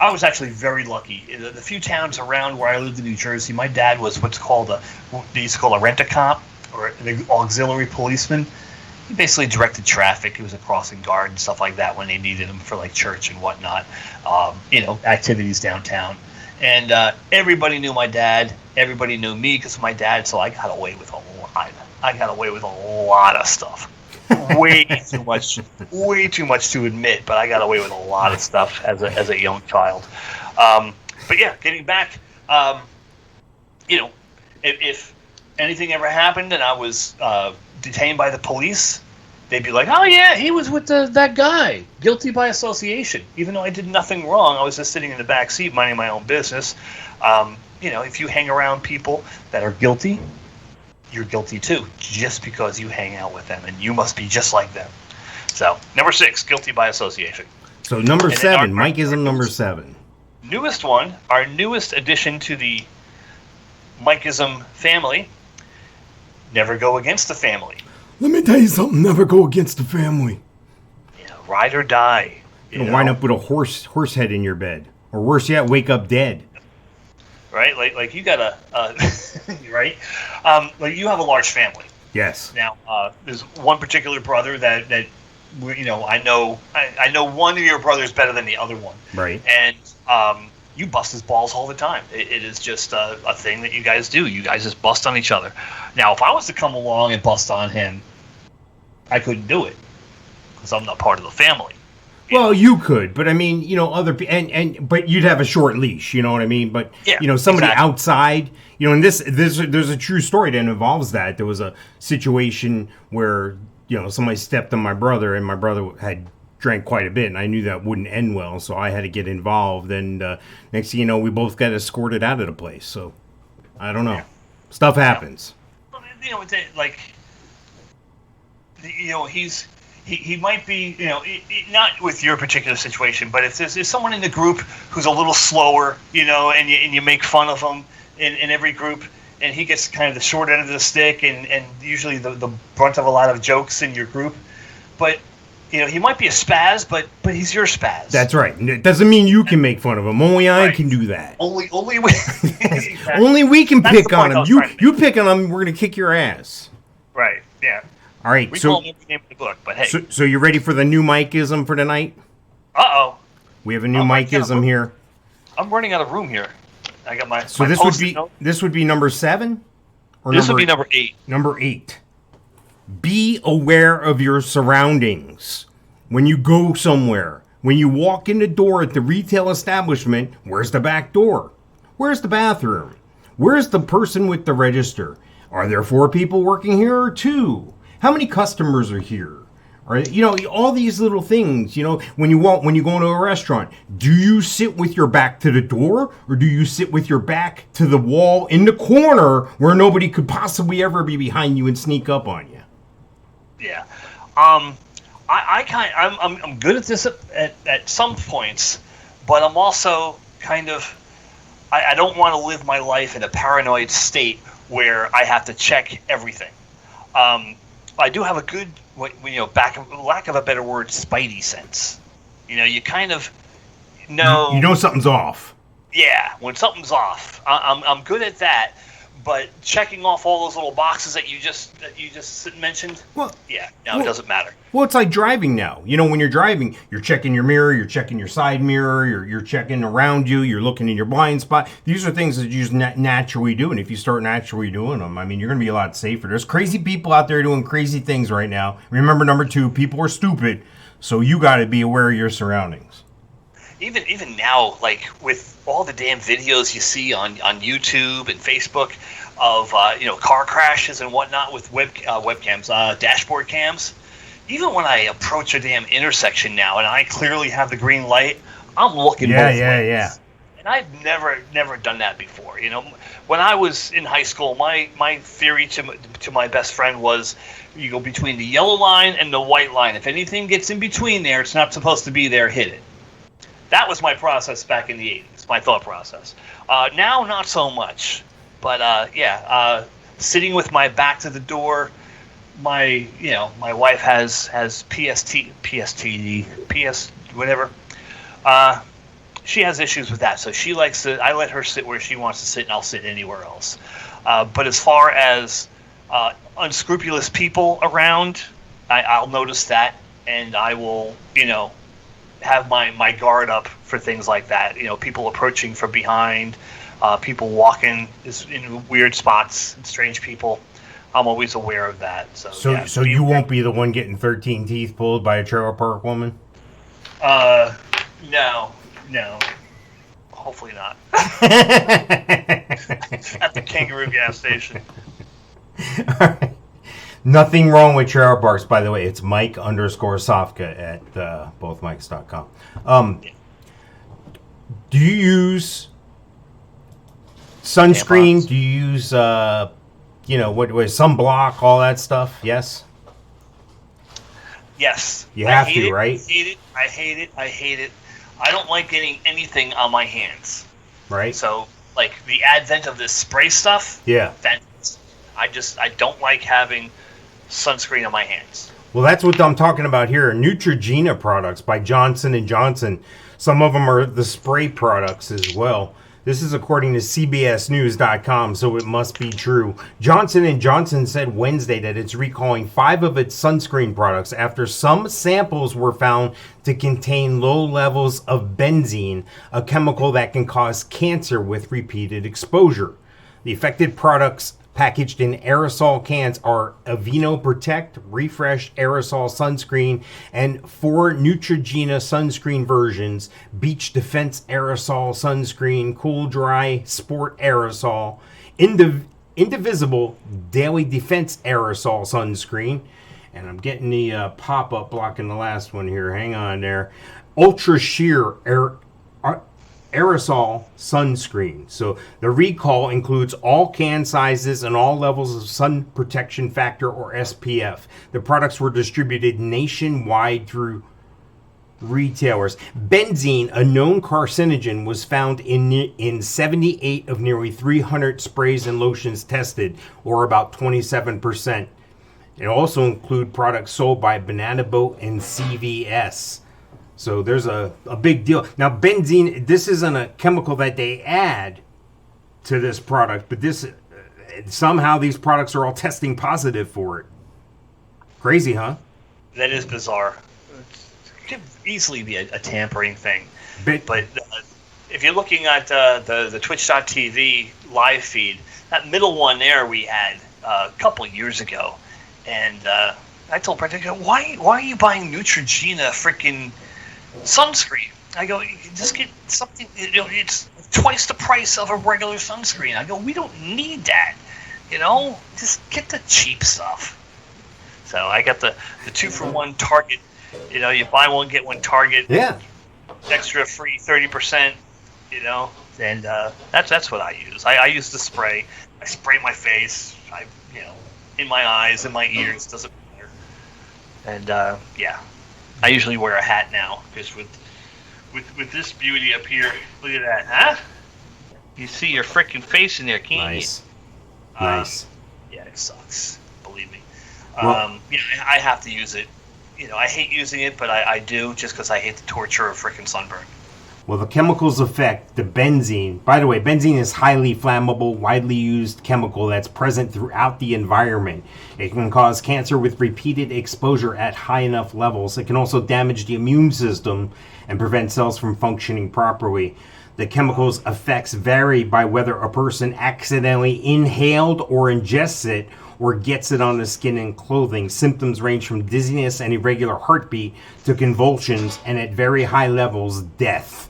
S2: I was actually very lucky. The few towns around where I lived in New Jersey, my dad was what's called they used to call a rent-a-cop, or an auxiliary policeman. He basically directed traffic. He was a crossing guard and stuff like that when they needed him for like church and whatnot, activities downtown. And everybody knew my dad. Everybody knew me because of my dad. So I got away with a lot. I got away with a lot of stuff. Way too much to admit, but I got away with a lot of stuff as a young child. But yeah, getting back, if anything ever happened and I was detained by the police, they'd be like, "Oh yeah, he was with that guy, guilty by association." Even though I did nothing wrong, I was just sitting in the back seat minding my own business. If you hang around people that are guilty, you're guilty too, just because you hang out with them, and you must be just like them. So, number 6, guilty by association.
S1: So number 7, Mike-ism number 7.
S2: Newest one, our newest addition to the Mike-ism family, never go against the family.
S1: Let me tell you something, never go against the family.
S2: Yeah, ride or die.
S1: You'll wind up with a horse head in your bed. Or worse yet, wake up dead.
S2: Right? Like you got right? Like you have a large family.
S1: Yes.
S2: Now, there's one particular brother that I know one of your brothers better than the other one.
S1: Right.
S2: And you bust his balls all the time. It is just a thing that you guys do. You guys just bust on each other. Now, if I was to come along and bust on him, I couldn't do it because I'm not part of the family.
S1: Well, you could, but I mean, other but you'd have a short leash, you know what I mean? But somebody outside, and there's a true story that involves that. There was a situation where somebody stepped on my brother, and my brother had drank quite a bit, and I knew that wouldn't end well, so I had to get involved. And next thing you know, we both got escorted out of the place. So I don't know, stuff happens. He might be, not with your particular situation, but if there's someone in the group who's a little slower, and you make fun of him in every group, and he gets kind of the short end of the stick and usually the brunt of a lot of jokes in your group. But, he might be a spaz, but he's your spaz. That's right. It doesn't mean you can make fun of him. Only I can do that.
S2: Only we. Exactly.
S1: Only we can pick on him. You pick on him, we're going to kick your ass.
S2: Right, yeah.
S1: All right,
S2: we call him every name in the book, but hey.
S1: So you ready for the new Mike-ism for tonight?
S2: Uh-oh.
S1: We have a new Mike-ism here.
S2: I'm running out of room here. I got my.
S1: So this would be number 7, or
S2: this would be number 8.
S1: Number 8. Be aware of your surroundings. When you go somewhere, when you walk in the door at the retail establishment, where's the back door? Where's the bathroom? Where's the person with the register? Are there 4 people working here or 2? How many customers are here? Or, all these little things, when you go into a restaurant, do you sit with your back to the door, or do you sit with your back to the wall in the corner where nobody could possibly ever be behind you and sneak up on you?
S2: Yeah. I'm good at this at some points, but I'm also kind of, I don't want to live my life in a paranoid state where I have to check everything. I do have a good, lack of a better word, spidey sense. You kind of know.
S1: You know something's off.
S2: Yeah, when something's off, I'm good at that. But checking off all those little boxes that you just mentioned, it doesn't matter.
S1: Well, it's like driving now. When you're driving, you're checking your mirror, you're checking your side mirror, you're checking around you, you're looking in your blind spot. These are things that you just naturally do, and if you start naturally doing them, you're going to be a lot safer. There's crazy people out there doing crazy things right now. Remember, number 2, people are stupid, so you got to be aware of your surroundings.
S2: Even now, like with all the damn videos you see on YouTube and Facebook of car crashes and whatnot with webcams, dashboard cams. Even when I approach a damn intersection now and I clearly have the green light, I'm looking both ways. Yeah. And I've never done that before. When I was in high school, my theory to my best friend was you go between the yellow line and the white line. If anything gets in between there, it's not supposed to be there. Hit it. That was my process back in the 80s, my thought process. Now, not so much. But, sitting with my back to the door. My wife has PSTD, whatever. She has issues with that, so she likes to. I let her sit where she wants to sit, and I'll sit anywhere else. But as far as unscrupulous people around, I'll notice that, and I will, have my guard up for things like that. People approaching from behind, people walking in weird spots, and strange people. I'm always aware of that.
S1: So you won't be the one getting 13 teeth pulled by a trailer park woman?
S2: No. Hopefully not. At the Kangaroo gas station.
S1: All right. Nothing wrong with trailer parks, by the way. It's Mike_Sofka at bothmikes.com. Do you use sunscreen? Do you use sunblock, all that stuff? Yes?
S2: Yes.
S1: You have to, right?
S2: I hate it. I don't like getting anything on my hands.
S1: Right.
S2: So, like, the advent of this spray stuff,
S1: yeah.
S2: I don't like having sunscreen on my hands.
S1: Well, that's what I'm talking about here. Neutrogena products by Johnson & Johnson. Some of them are the spray products as well. This is according to CBSNews.com, so it must be true. Johnson & Johnson said Wednesday that it's recalling 5 of its sunscreen products after some samples were found to contain low levels of benzene, a chemical that can cause cancer with repeated exposure. The affected products packaged in aerosol cans are Aveeno Protect, Refresh Aerosol Sunscreen, and 4 Neutrogena sunscreen versions, Beach Defense Aerosol Sunscreen, Cool Dry Sport Aerosol, Indivisible Daily Defense Aerosol Sunscreen, and I'm getting the pop-up blocking the last one here. Hang on there. Ultra Sheer Aerosol sunscreen. So the recall includes all can sizes and all levels of sun protection factor or SPF. The products were distributed nationwide through retailers. Benzene, a known carcinogen, was found in 78 of nearly 300 sprays and lotions tested, or about 27%. It also include products sold by Banana Boat and CVS. So there's a big deal. Now, benzene, this isn't a chemical that they add to this product, but somehow these products are all testing positive for it. Crazy, huh?
S2: That is bizarre. It could easily be a tampering thing. But if you're looking at the Twitch.tv live feed, that middle one there we had a couple years ago. And I told Brent, why are you buying Neutrogena freaking sunscreen? I go, you can just get something, it's twice the price of a regular sunscreen. I go, we don't need that, just get the cheap stuff. So I got the 2-for-1 Target, you buy one, get one Target.
S1: Yeah.
S2: Extra free 30%, and that's what I use. I use the spray. I spray my face, in my eyes, in my ears, doesn't matter. And I usually wear a hat now because with this beauty up here, look at that, huh? You see your freaking face in there, can't you?
S1: Nice.
S2: Yeah, it sucks. Believe me.
S1: Well,
S2: I have to use it. I hate using it, but I do just because I hate the torture of freaking sunburn.
S1: Well, the chemicals affect the benzene. By the way, benzene is highly flammable, widely used chemical that's present throughout the environment. It can cause cancer with repeated exposure at high enough levels. It can also damage the immune system and prevent cells from functioning properly. The chemical's effects vary by whether a person accidentally inhaled or ingests it or gets it on the skin and clothing. Symptoms range from dizziness and irregular heartbeat to convulsions and at very high levels, death.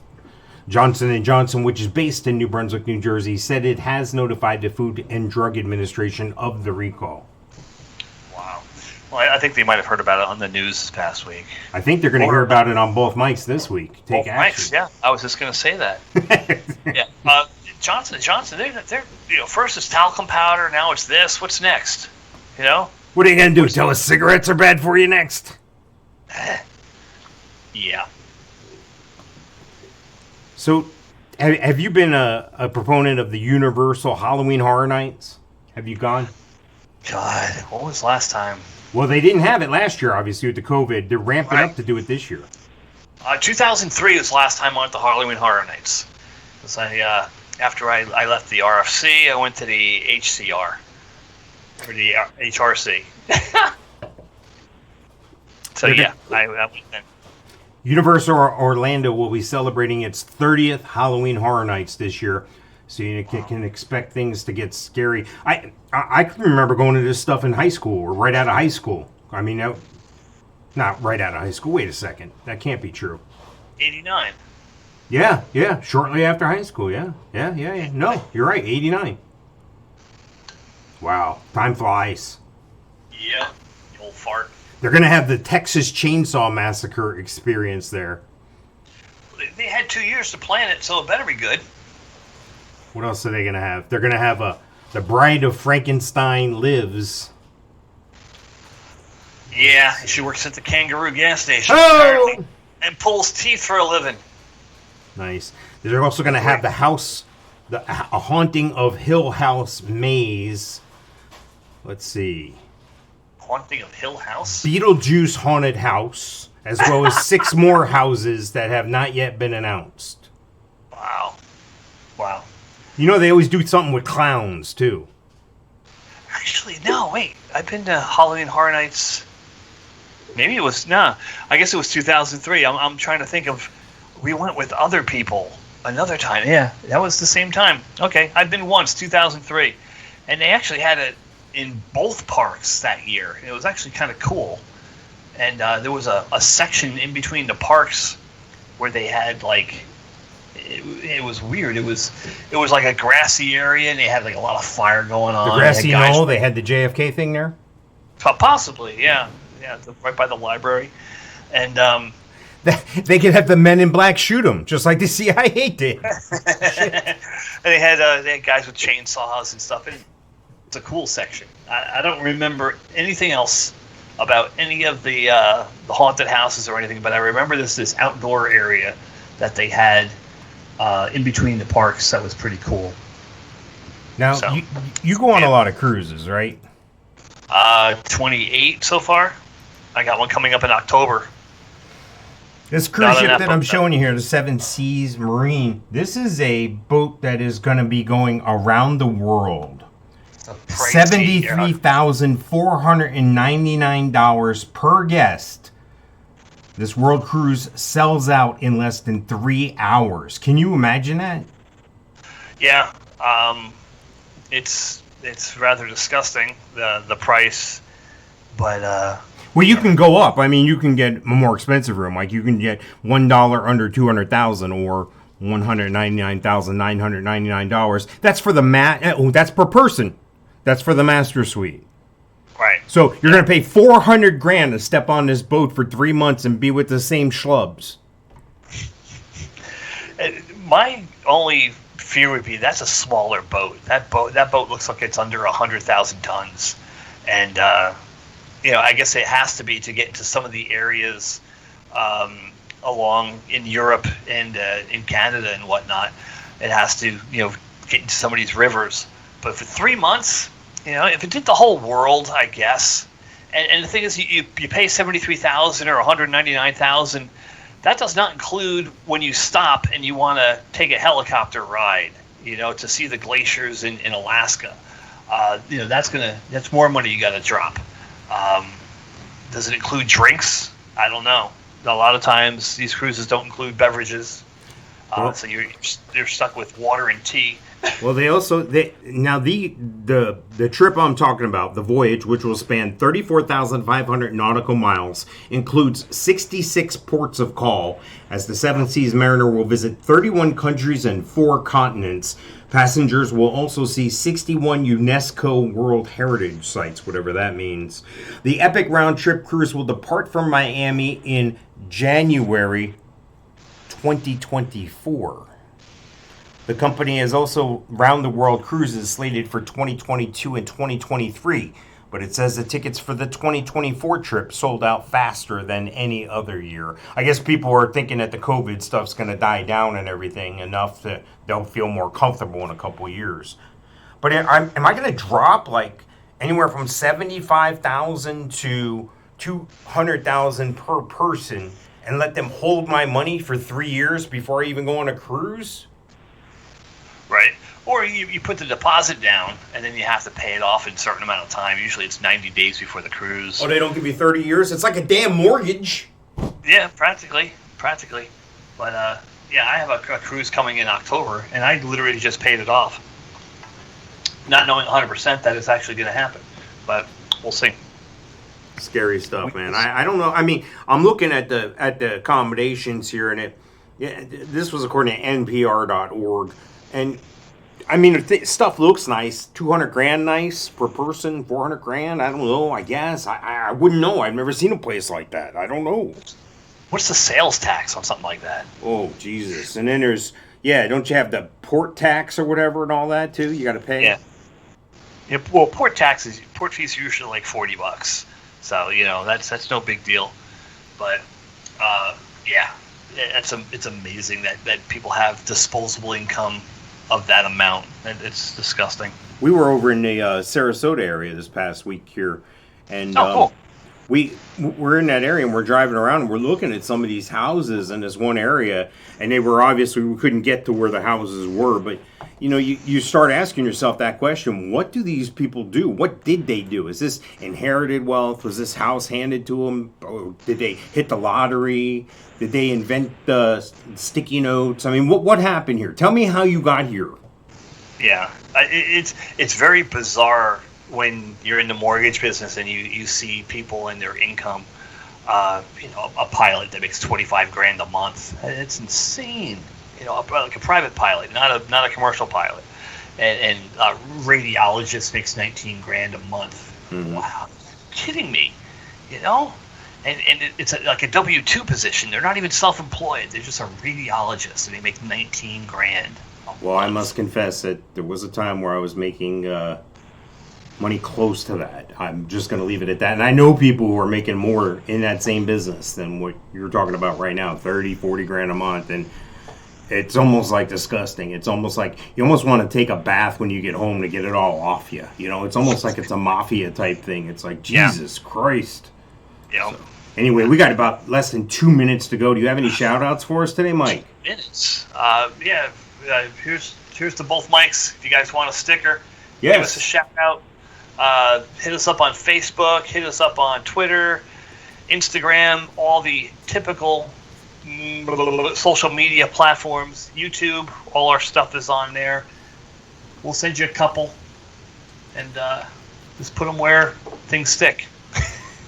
S1: Johnson & Johnson, which is based in New Brunswick, New Jersey, said it has notified the Food and Drug Administration of the recall.
S2: Wow. Well, I think they might have heard about it on the news this past week.
S1: I think they're going to hear about it on both mics this week. Take action.
S2: Mics, yeah. I was just going to say that. Yeah. Johnson & Johnson, they're first it's talcum powder, now it's this. What's next?
S1: What are you going to do? Tell us cigarettes are bad for you next?
S2: Yeah.
S1: So, have you been a proponent of the Universal Halloween Horror Nights? Have you gone?
S2: God, what was last time?
S1: Well, they didn't have it last year, obviously, with the COVID. They're ramping
S2: Right.
S1: up to do it this year.
S2: 2003 was the last time I went to Halloween Horror Nights. Because after I left the RFC, I went to the HCR. Or the HRC. So, yeah, I went then.
S1: Universal Orlando will be celebrating its 30th Halloween Horror Nights this year, so you can expect things to get scary. I can remember going to this stuff in high school or right out of high school. I mean, not right out of high school. Wait a second, that can't be true.
S2: 89.
S1: Yeah, shortly after high school. Yeah. No, you're right. 89. Wow, time flies.
S2: Yeah, you old fart.
S1: They're gonna have the Texas Chainsaw Massacre experience there.
S2: They had 2 years to plan it, so it better be good.
S1: What else are they gonna have? They're gonna have the Bride of Frankenstein Lives.
S2: Yeah, she works at the Kangaroo gas station
S1: Oh!
S2: apparently, and pulls teeth for a living.
S1: Nice. They're also gonna have a haunting of Hill House Maze. Let's see.
S2: Haunting of Hill House?
S1: Beetlejuice Haunted House, as well as 6 more houses that have not yet been announced.
S2: Wow.
S1: You know, they always do something with clowns, too.
S2: Actually, no, wait. I've been to Halloween Horror Nights. Maybe it was, I guess it was 2003. I'm trying to think of, we went with other people another time. Yeah, that was the same time. Okay, I've been once, 2003. And they actually had it in both parks that year. It was actually kind of cool. And there was a section in between the parks where they had like, it was weird. It was like a grassy area, and they had like a lot of fire going on.
S1: The grassy knoll, they had the JFK thing there?
S2: Possibly, yeah, right by the library. And
S1: They could have the Men in Black shoot them, just like the CIA did.
S2: and they had guys with chainsaws and stuff. And it's a cool section. I don't remember anything else about any of the haunted houses or anything, but I remember this outdoor area that they had in between the parks that was pretty cool.
S1: Now,
S2: So,
S1: you go on a lot of cruises, right?
S2: 28 so far. I got one coming up in October.
S1: This cruise
S2: Not
S1: ship
S2: enough
S1: that I'm
S2: of
S1: showing you here, the Seven Seas Marine, this is a boat that is going to be going around the world. $73,499 per guest. This world cruise sells out in less than 3 hours. Can you imagine that?
S2: Yeah, it's rather disgusting, the price, but
S1: Well, you can go up. I mean, you can get a more expensive room. Like you can get $1 under 200,000 or $199,999. That's for the that's per person. That's for the master suite.
S2: right.
S1: So you're going to pay $400,000 to step on this boat for 3 months and be with the same schlubs.
S2: My only fear would be that's a smaller boat. That boat looks like it's under 100,000 tons, and I guess it has to be to get into some of the areas along in Europe and in Canada and whatnot. It has to get into some of these rivers. But for 3 months, if it did the whole world, I guess. And the thing is, you pay $73,000 or $199,000. That does not include when you stop and you want to take a helicopter ride, to see the glaciers in Alaska. That's more money you got to drop. Does it include drinks? I don't know. A lot of times these cruises don't include beverages, so you're stuck with water and tea.
S1: Well, the trip I'm talking about, the voyage, which will span 34,500 nautical miles, includes 66 ports of call, as the Seven Seas Mariner will visit 31 countries and 4 continents. Passengers will also see 61 UNESCO World Heritage Sites, whatever that means. The epic round-trip cruise will depart from Miami in January 2024. The company has also round-the-world cruises slated for 2022 and 2023, but it says the tickets for the 2024 trip sold out faster than any other year. I guess people are thinking that the COVID stuff's going to die down and everything enough that they'll feel more comfortable in a couple years. But am I going to drop, like, anywhere from 75,000 to 200,000 per person, and let them hold my money for 3 years before I even go on a cruise?
S2: Right. Or you put the deposit down, and then you have to pay it off in a certain amount of time. Usually it's 90 days before the cruise.
S1: Oh, they don't give you 30 years? It's like a damn mortgage.
S2: Yeah, practically. But, yeah, I have a cruise coming in October, and I literally just paid it off. Not knowing 100% that it's actually going to happen. But we'll see.
S1: Scary stuff, man. I don't know. I mean, I'm looking at the accommodations here, and this was according to NPR.org, and I mean, if stuff looks nice. 200 grand nice per person, 400 grand. I don't know. I guess I wouldn't know. I've never seen a place like that. I don't know.
S2: What's the sales tax on something like that?
S1: Oh Jesus! And then there's don't you have the port tax or whatever and all that too? You got to pay.
S2: Yeah. Well, port fees are usually like $40. So that's no big deal. But yeah, it's amazing that people have disposable income of that amount. It's disgusting.
S1: We were over in the Sarasota area this past week here, and
S2: cool.
S1: We're in that area and we're driving around and we're looking at some of these houses in this one area, and they were obviously, we couldn't get to where the houses were, but you start asking yourself that question: what do these people do? What did they do? Is this inherited wealth? Was this house handed to them? Or did they hit the lottery? Did they invent the sticky notes? I mean, what happened here? Tell me how you got here.
S2: Yeah, it's very bizarre when you're in the mortgage business and you see people and their income. A pilot that makes 25 grand a month. It's insane. Like a private pilot, not a commercial pilot. And a radiologist makes 19 grand a month. Mm-hmm. Wow, kidding me? And it's like a W-2 position. They're not even self-employed. They're just a radiologist, and they make 19 grand.
S1: Well, I must confess that there was a time where I was making money close to that. I'm just going to leave it at that. And I know people who are making more in that same business than what you're talking about right now, 30, 40 grand a month. And it's almost like disgusting. It's almost like you almost want to take a bath when you get home to get it all off you. It's almost like it's a mafia type thing. It's like, Jesus Christ.
S2: Yeah.
S1: So, anyway, we got about less than 2 minutes to go. Do you have any shout-outs for us today, Mike?
S2: Minutes. Here's to both mics. If you guys want a sticker,
S1: yes,
S2: give us a shout-out. Hit us up on Facebook. Hit us up on Twitter, Instagram, all the typical social media platforms. YouTube, all our stuff is on there. We'll send you a couple, and just put them where things stick.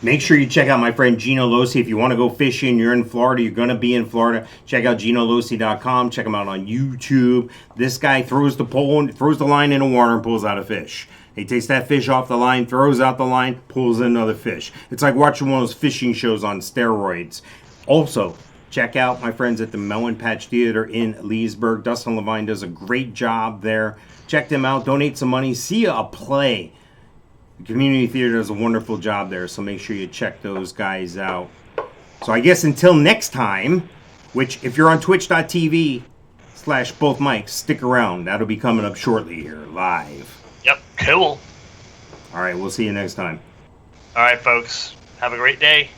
S1: Make sure you check out my friend Gino Losi. If you want to go fishing, you're in Florida, you're going to be in Florida, check out GinoLosi.com. Check him out on YouTube. This guy throws the line in a water and pulls out a fish. He takes that fish off the line, throws out the line, pulls in another fish. It's like watching one of those fishing shows on steroids. Also, check out my friends at the Melon Patch Theater in Leesburg. Dustin Levine does a great job there. Check them out. Donate some money. See a play. The community theater does a wonderful job there, so make sure you check those guys out. So I guess until next time, which if you're on twitch.tv/both mics, stick around. That'll be coming up shortly here, live.
S2: Yep, cool.
S1: All right, we'll see you next time.
S2: All right, folks. Have a great day.